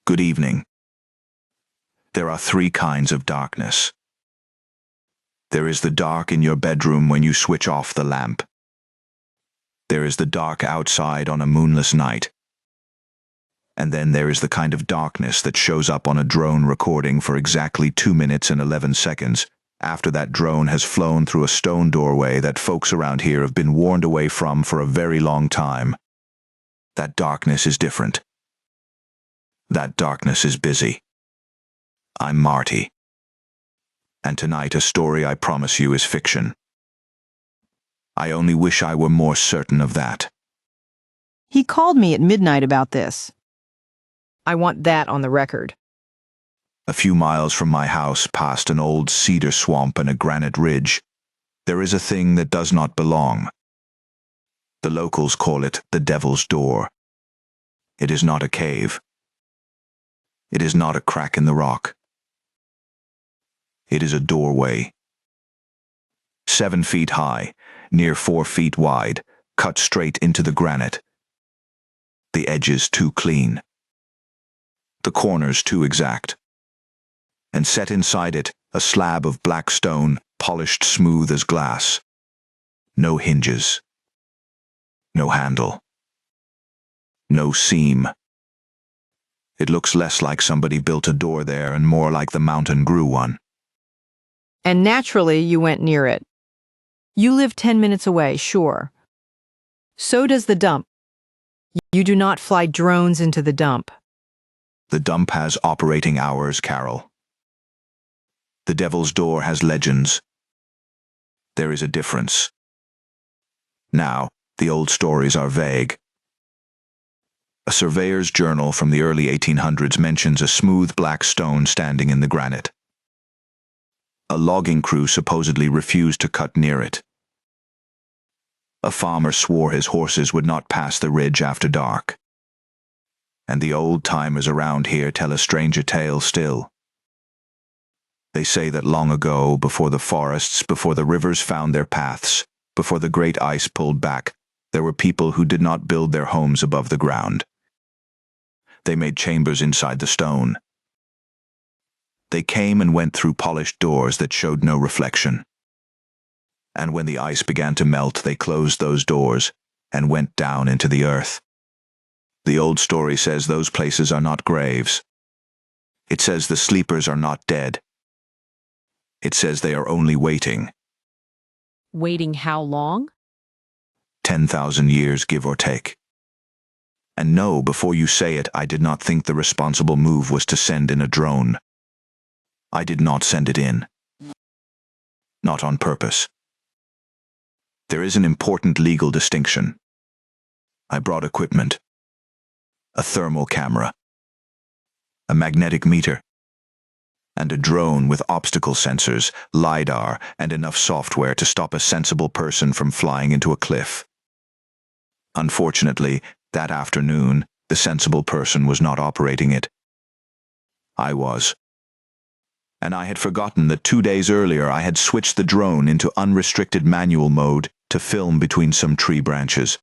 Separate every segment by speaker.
Speaker 1: Good evening. There are three kinds of darkness. There is the dark in your bedroom when you switch off the lamp. There is the dark outside on a moonless night. And then there is the kind of darkness that shows up on a drone recording for exactly 2 minutes and 11 seconds after that drone has flown through a stone doorway that folks around here have been warned away from for a very long time. That darkness is different. That darkness is busy. I'm Marty. And tonight a story I promise you is fiction. I only wish I were more certain of that.
Speaker 2: He called me at midnight about this. I want that on the record.
Speaker 1: A few miles from my house, past an old cedar swamp and a granite ridge, there is a thing that does not belong. The locals call it the Devil's Door. It is not a cave. It is not a crack in the rock. It is a doorway. 7 feet high, near 4 feet wide, cut straight into the granite. The edges too clean. The corners too exact. And set inside it a slab of black stone, polished smooth as glass. No hinges. No handle. No seam. It looks less like somebody built a door there and more like the mountain grew one.
Speaker 2: And naturally, you went near it. You live 10 minutes away, sure. So does the dump. You do not fly drones into the dump.
Speaker 1: The dump has operating hours, Carol. The Devil's Door has legends. There is a difference. Now, the old stories are vague. A surveyor's journal from the early 1800s mentions a smooth black stone standing in the granite. A logging crew supposedly refused to cut near it. A farmer swore his horses would not pass the ridge after dark. And the old-timers around here tell a stranger tale still. They say that long ago, before the forests, before the rivers found their paths, before the great ice pulled back, there were people who did not build their homes above the ground. They made chambers inside the stone. They came and went through polished doors that showed no reflection. And when the ice began to melt, they closed those doors and went down into the earth. The old story says those places are not graves. It says the sleepers are not dead. It says they are only waiting.
Speaker 2: Waiting how long?
Speaker 1: 10,000 years, give or take. And no, before you say it, I did not think the responsible move was to send in a drone. I did not send it in. Not on purpose. There is an important legal distinction. I brought equipment. A thermal camera. A magnetic meter. And a drone with obstacle sensors, LiDAR, and enough software to stop a sensible person from flying into a cliff. Unfortunately, that afternoon, the sensible person was not operating it. I was. And I had forgotten that 2 days earlier I had switched the drone into unrestricted manual mode to film between some tree branches.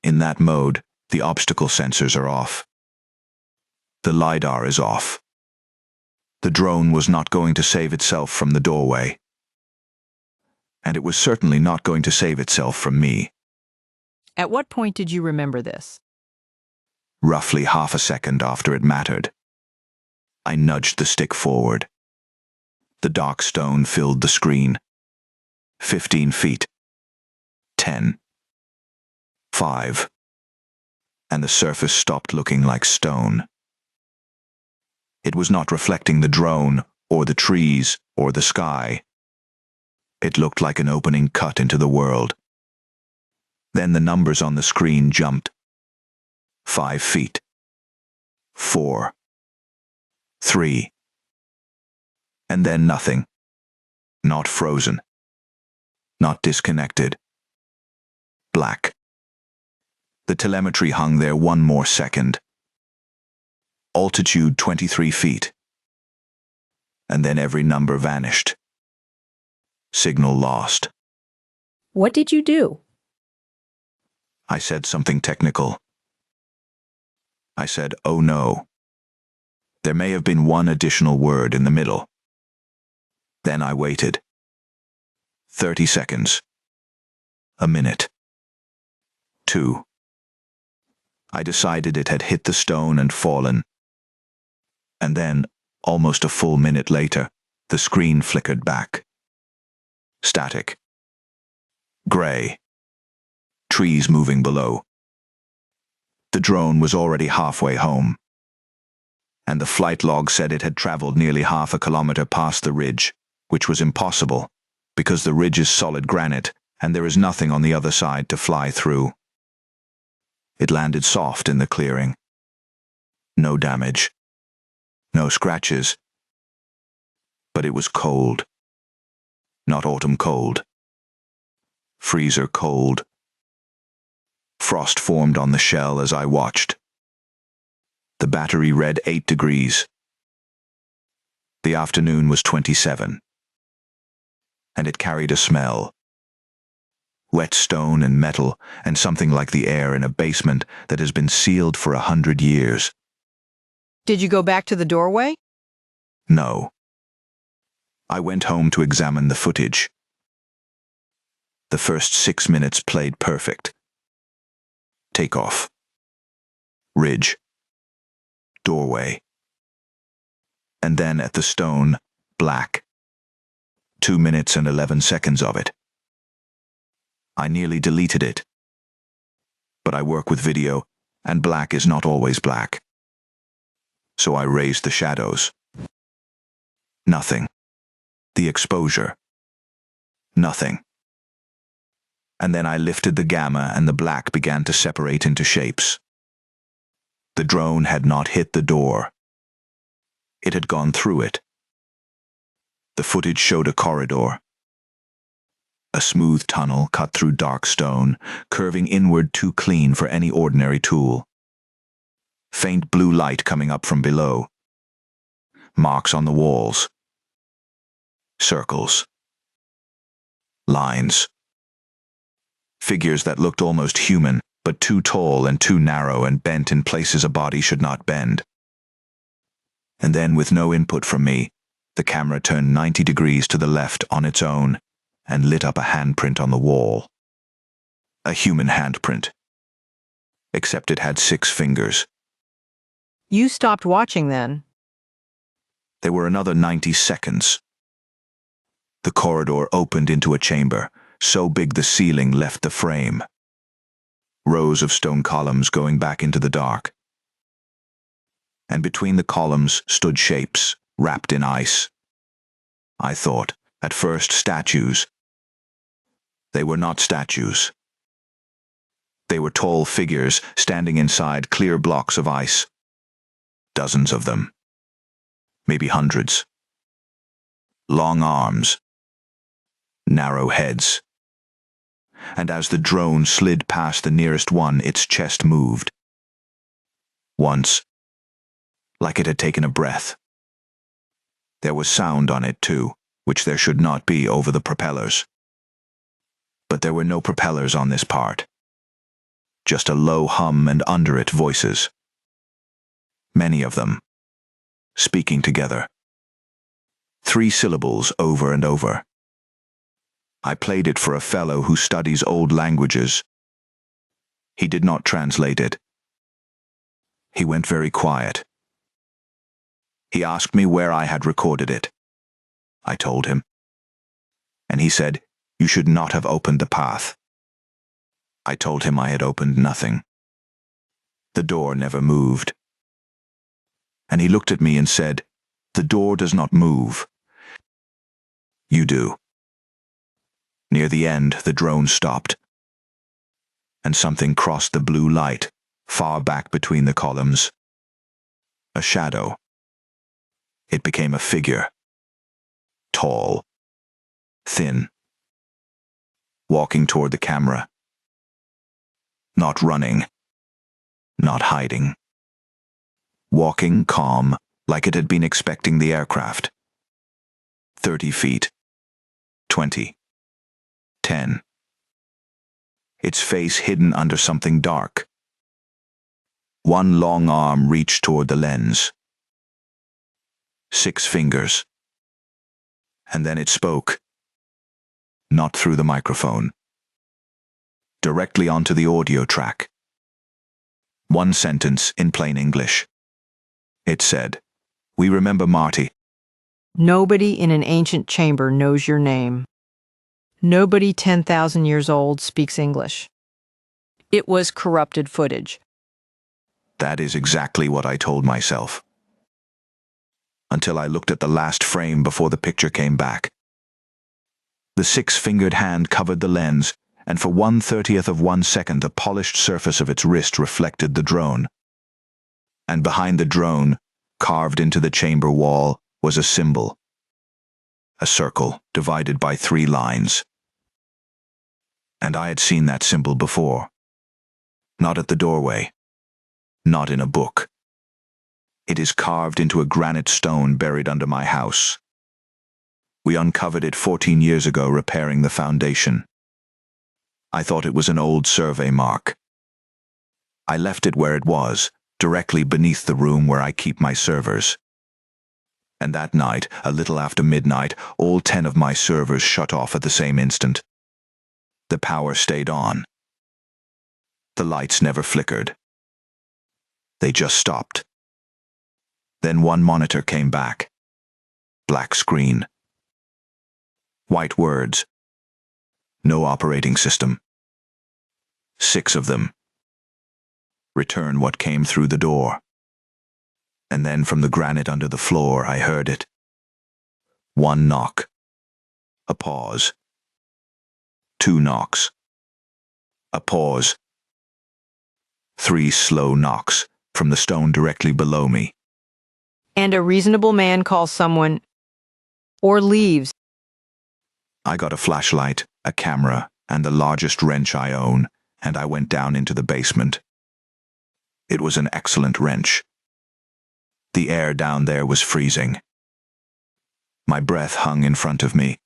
Speaker 1: In that mode, the obstacle sensors are off. The LiDAR is off. The drone was not going to save itself from the doorway. And it was certainly not going to save itself from me.
Speaker 2: At what point did you remember this?
Speaker 1: Roughly half a second after it mattered. I nudged the stick forward. The dark stone filled the screen. 15 feet. 10. 5. And the surface stopped looking like stone. It was not reflecting the drone, or the trees, or the sky. It looked like an opening cut into the world. Then the numbers on the screen jumped. 5 feet. 4. 3. And then nothing. Not frozen. Not disconnected. Black. The telemetry hung there 1 more second. Altitude 23 feet. And then every number vanished. Signal lost.
Speaker 2: What did you do?
Speaker 1: I said something technical. I said, "Oh no." There may have been one additional word in the middle. Then I waited. 30 seconds. A minute. 2. I decided it had hit the stone and fallen. And then, almost a full minute later, the screen flickered back. Static. Gray. Trees moving below. The drone was already halfway home, and the flight log said it had traveled nearly half a kilometer past the ridge, which was impossible, because the ridge is solid granite and there is nothing on the other side to fly through. It landed soft in the clearing. No damage. No scratches. But it was cold. Not autumn cold. Freezer cold. Frost formed on the shell as I watched. The battery read 8 degrees. The afternoon was 27. And it carried a smell. Wet stone and metal, and something like the air in a basement that has been sealed for 100 years.
Speaker 2: Did you go back to the doorway?
Speaker 1: No. I went home to examine the footage. The first 6 minutes played perfect. Takeoff. Ridge. Doorway. And then at the stone, black. 2 minutes and 11 seconds of it. I nearly deleted it. But I work with video, and black is not always black. So I raised the shadows. Nothing. The exposure. Nothing. And then I lifted the gamma and the black began to separate into shapes. The drone had not hit the door. It had gone through it. The footage showed a corridor. A smooth tunnel cut through dark stone, curving inward too clean for any ordinary tool. Faint blue light coming up from below. Marks on the walls. Circles. Lines. Figures that looked almost human, but too tall and too narrow and bent in places a body should not bend. And then, with no input from me, the camera turned 90 degrees to the left on its own and lit up a handprint on the wall. A human handprint. Except it had 6 fingers.
Speaker 2: You stopped watching then.
Speaker 1: There were another 90 seconds. The corridor opened into a chamber, so big the ceiling left the frame. Rows of stone columns going back into the dark. And between the columns stood shapes, wrapped in ice. I thought, at first, statues. They were not statues. They were tall figures standing inside clear blocks of ice. Dozens of them. Maybe hundreds. Long arms. Narrow heads. And as the drone slid past the nearest one, its chest moved. Once, like it had taken a breath. There was sound on it too, which there should not be over the propellers. But there were no propellers on this part. Just a low hum and under it voices. Many of them. Speaking together. 3 syllables over and over. I played it for a fellow who studies old languages. He did not translate it. He went very quiet. He asked me where I had recorded it. I told him. And he said, "You should not have opened the path." I told him I had opened nothing. The door never moved. And he looked at me and said, "The door does not move. You do." Near the end, the drone stopped, and something crossed the blue light, far back between the columns. A shadow. It became a figure. Tall. Thin. Walking toward the camera. Not running. Not hiding. Walking calm, like it had been expecting the aircraft. 30 feet. 20. 10. Its face hidden under something dark. One long arm reached toward the lens. 6 fingers. And then it spoke. Not through the microphone. Directly onto the audio track. One sentence in plain English. It said, "We remember Marty."
Speaker 2: Nobody in an ancient chamber knows your name. Nobody 10,000 years old speaks English. It was corrupted footage.
Speaker 1: That is exactly what I told myself. Until I looked at the last frame before the picture came back. The 6-fingered hand covered the lens, and for 1/30th of 1 second the polished surface of its wrist reflected the drone. And behind the drone, carved into the chamber wall, was a symbol. A circle divided by 3 lines. And I had seen that symbol before. Not at the doorway. Not in a book. It is carved into a granite stone buried under my house. We uncovered it 14 years ago, repairing the foundation. I thought it was an old survey mark. I left it where it was, directly beneath the room where I keep my servers. And that night, a little after midnight, all 10 of my servers shut off at the same instant. The power stayed on. The lights never flickered. They just stopped. Then one monitor came back. Black screen. White words. No operating system. 6 of them. Return what came through the door. And then from the granite under the floor I heard it. 1 knock. A pause. 2 knocks. A pause. 3 slow knocks from the stone directly below me.
Speaker 2: And a reasonable man calls someone or leaves.
Speaker 1: I got a flashlight, a camera, and the largest wrench I own, and I went down into the basement. It was an excellent wrench. The air down there was freezing. My breath hung in front of me.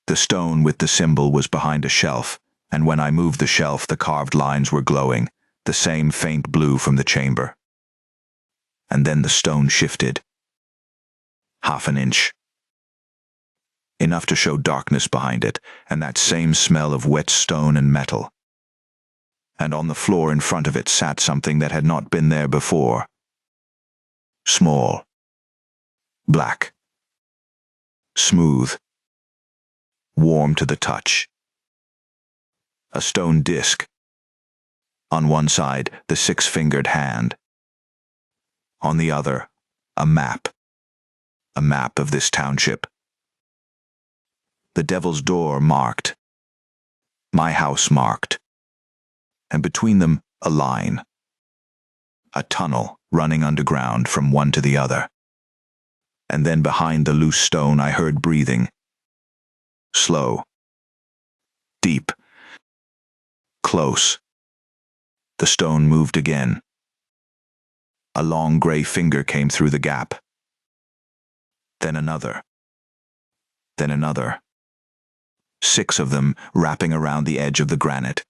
Speaker 1: The stone with the symbol was behind a shelf, and when I moved the shelf, the carved lines were glowing, the same faint blue from the chamber. And then the stone shifted. 1/2 inch. Enough to show darkness behind it, and that same smell of wet stone and metal. And on the floor in front of it sat something that had not been there before. Small. Black. Smooth. Warm to the touch. A stone disc. On one side, the 6-fingered hand. On the other, a map. A map of this township. The Devil's Door marked. My house marked. And between them, a line. A tunnel running underground from one to the other. And then behind the loose stone I heard breathing. Slow. Deep. Close. The stone moved again. A long gray finger came through the gap. Then another. Then another. 6 of them wrapping around the edge of the granite.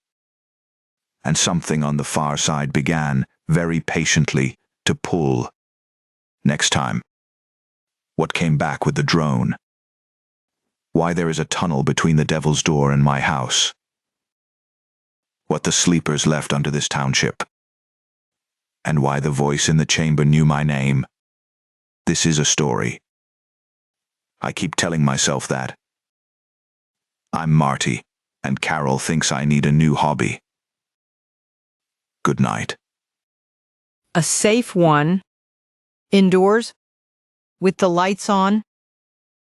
Speaker 1: And something on the far side began, very patiently, to pull. Next time. What came back with the drone? Why there is a tunnel between the Devil's Door and my house. What the sleepers left under this township. And why the voice in the chamber knew my name. This is a story. I keep telling myself that. I'm Marty, and Carol thinks I need a new hobby. Good night.
Speaker 2: A safe one. Indoors. With the lights on.